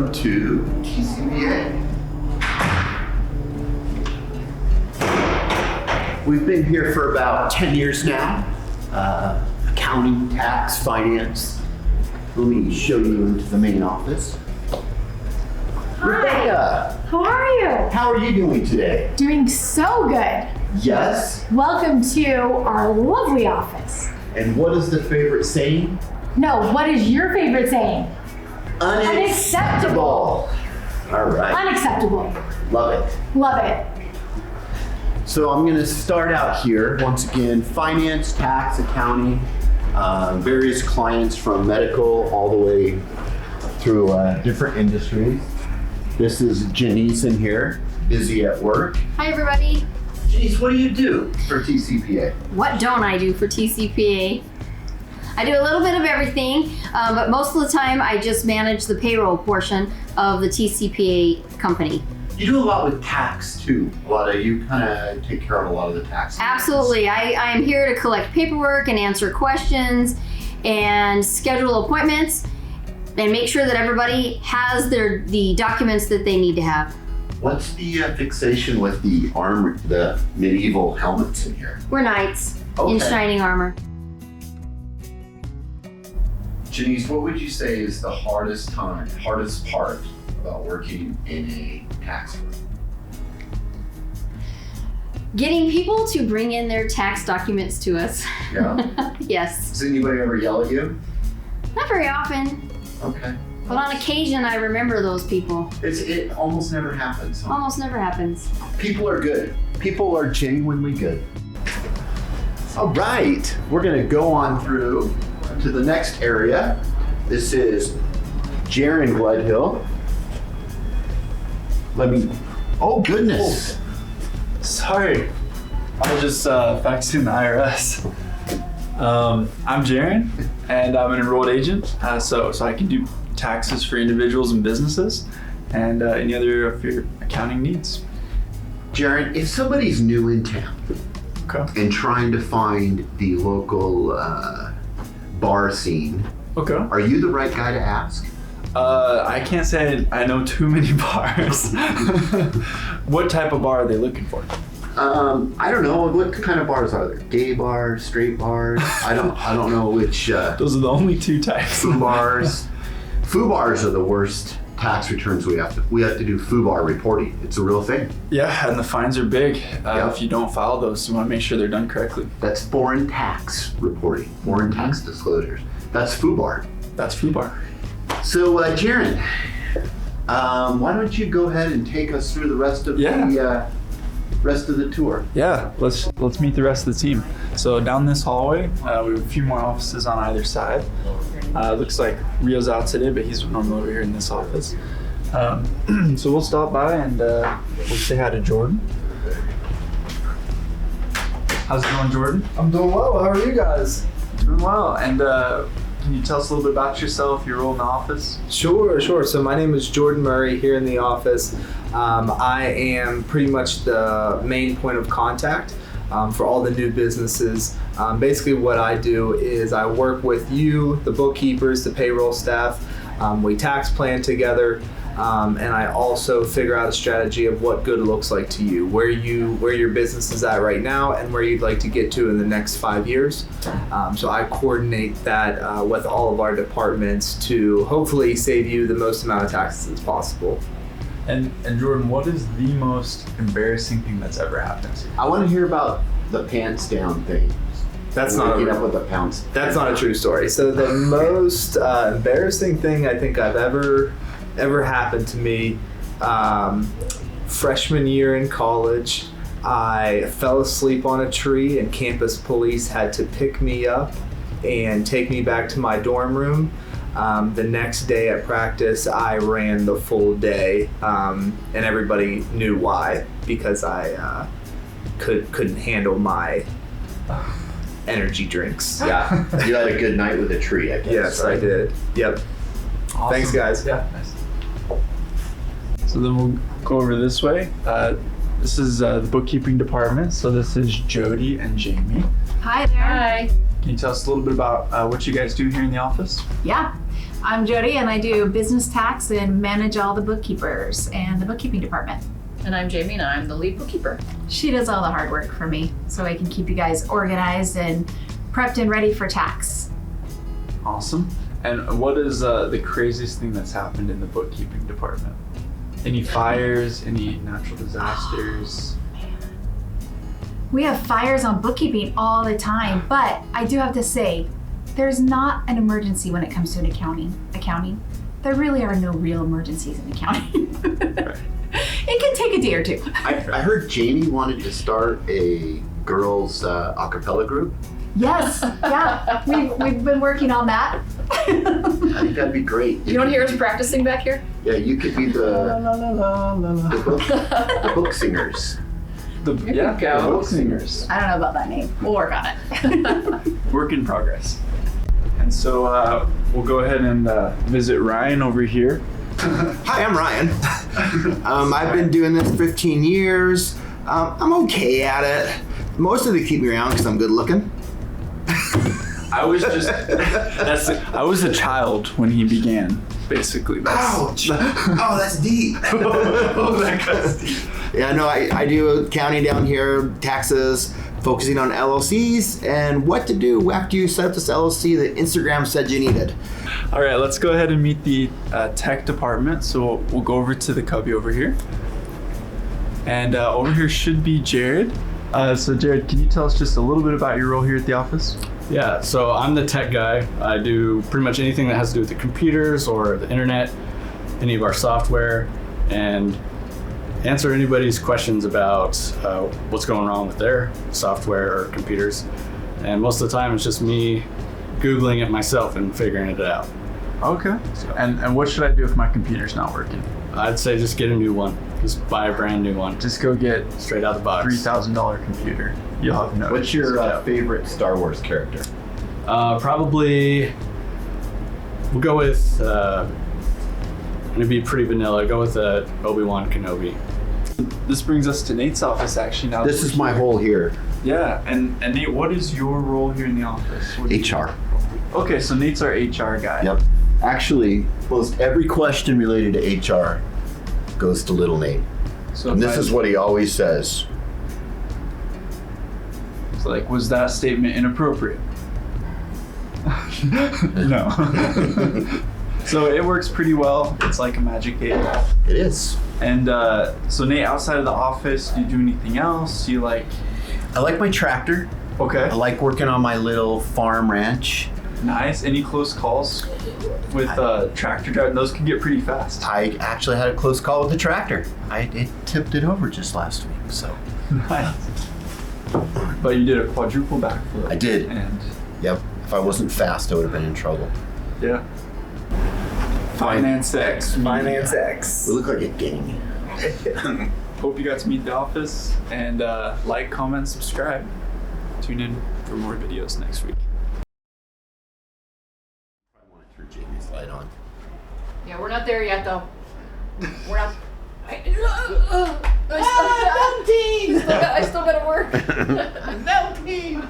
welcome to TCPA. We've been here for about 10 years now. Accounting, tax, finance. Let me show you into the main office. Hi. Rebecca, How are you? how are you doing today? Doing so good. Yes? Welcome to our lovely office. And what is the favorite saying? No, what is your favorite saying? Unacceptable. All right. Unacceptable. Love it. Love it. So I'm going to start out here. Once again, finance, tax, accounting, various clients from medical all the way through different industries. This is Janice in here, busy at work. Hi everybody. Janice, what do you do for TCPA? What don't I do for TCPA? I do a little bit of everything, but most of the time I just manage the payroll portion of the TCPA company. You do a lot with tax too. You kind of take care of a lot of the tax. Absolutely. I am here to collect paperwork and answer questions and schedule appointments and make sure that everybody has the documents that they need to have. What's the fixation with the medieval helmets in here? We're knights in Okay. shining armor. Janice, what would you say is the hardest part about working in a tax firm? Getting people to bring in their tax documents to us. Yeah. Yes. Does anybody ever yell at you? Not very often, Okay. but on occasion I remember those people. It almost never happens. Huh? Almost never happens. People are good. People are genuinely good. All right, we're gonna go on through to the next area. This is Jaron Gledhill. Oh goodness. Sorry, I was just faxing the IRS. I'm Jaron, and I'm an enrolled agent, so I can do taxes for individuals and businesses, and any other of your accounting needs. Jaron, if somebody's new in town Okay. and trying to find the local bar scene, Okay. are you the right guy to ask? I can't say I know too many bars. What type of bar are they looking for? I don't know. What kind of bars are there? Gay bars, straight bars? I don't know which. Those are the only two types. Foo bars. Foo bars are the worst tax returns we have to do foo bar reporting. It's a real thing. Yeah, and the fines are big. Yeah. If you don't file those, you want to make sure they're done correctly. That's foreign tax reporting, foreign tax disclosures. That's foo bar. That's foo bar. So, Jaron, why don't you go ahead and take us through the rest of the tour? Yeah, let's meet the rest of the team. So down this hallway, we have a few more offices on either side. Looks like Rio's out today, but he's normally over here in this office. So we'll stop by and we'll say hi to Jordan. How's it going, Jordan? I'm doing well. How are you guys? Doing well. And can you tell us a little bit about yourself, your role in the office? Sure. So my name is Jordan Murray here in the office. I am pretty much the main point of contact for all the new businesses. Basically what I do is I work with you, the bookkeepers, the payroll staff. We tax plan together. And I also figure out a strategy of what good looks like to you, where your business is at right now, and where you'd like to get to in the next 5 years. So I coordinate that with all of our departments to hopefully save you the most amount of taxes as possible. And Jordan, what is the most embarrassing thing that's ever happened to you? I want to hear about the pants down thing. That's not a true story. So the most embarrassing thing I think I've ever happened to me, freshman year in college, I fell asleep on a tree and campus police had to pick me up and take me back to my dorm room. The next day at practice, I ran the full day, and everybody knew why, because I couldn't handle my energy drinks. Yeah, you had a good night with a tree, I guess. Yes, right? I did. Yep. Awesome. Thanks, guys. Yeah, nice. So then we'll go over this way. This is the bookkeeping department. So this is Jody and Jamie. Hi there. Hi. Can you tell us a little bit about what you guys do here in the office? Yeah, I'm Jody and I do business tax and manage all the bookkeepers and the bookkeeping department. And I'm Jamie and I'm the lead bookkeeper. She does all the hard work for me so I can keep you guys organized and prepped and ready for tax. Awesome. And what is the craziest thing that's happened in the bookkeeping department? Any fires? Any natural disasters? We have fires on bookkeeping all the time, but I do have to say, there's not an emergency when it comes to accounting. There really are no real emergencies in accounting. It can take a day or two. I heard Jamie wanted to start a girls a cappella group. Yes, yeah, we've been working on that. I think that'd be great. You don't hear us practicing back here? Yeah, you could be the book singers. Here we go. The book singers. I don't know about that name. We'll work on it. Work in progress. And so we'll go ahead and visit Ryan over here. Hi, I'm Ryan. I've been doing this 15 years. I'm okay at it. Most of it keep me around because I'm good looking. I was I was a child when he began, basically. Ouch! Oh, that's deep. That guy's deep. Yeah, no, I do accounting down here, taxes, focusing on LLCs and what to do after you set up this LLC that Instagram said you needed. All right, let's go ahead and meet the tech department. So we'll go over to the cubby over here. And over here should be Jared. So Jared, can you tell us just a little bit about your role here at the office? Yeah, so I'm the tech guy. I do pretty much anything that has to do with the computers or the internet, any of our software, and answer anybody's questions about what's going wrong with their software or computers. And most of the time it's just me Googling it myself and figuring it out. Okay. And what should I do if my computer's not working? I'd say just get a new one. Just buy a brand new one. Just go get Straight out the box. $3,000 computer. You'll have no. What's your favorite Star Wars character? Probably we'll go with it'd be pretty vanilla. Go with Obi-Wan Kenobi. This brings us to Nate's office actually now. This is my hole here. Yeah, and Nate, what is your role here in the office? What do you HR. do? Okay, so Nate's our HR guy. Yep. Actually, most every question related to HR goes to little Nate. So And if this I- is what he always says. It's like, was that statement inappropriate? No. So it works pretty well. It's like a magic 8-ball. It is. And so Nate, outside of the office, do you do anything else? Do you like? I like my tractor. Okay. I like working on my little farm ranch. Nice. Any close calls with tractor driving? Those can get pretty fast. I actually had a close call with the tractor. It tipped it over just last week, so. Nice. But you did a quadruple backflip. I did. And Yep. If I wasn't fast, I would have been in trouble. yeah. Finance X. Finance X. We look like a gang. Hope you got to meet the office and like, comment, subscribe. Tune in for more videos next week. I want to turn Jamie's light on. Yeah, we're not there yet though. We're not. I still gotta work. Melting!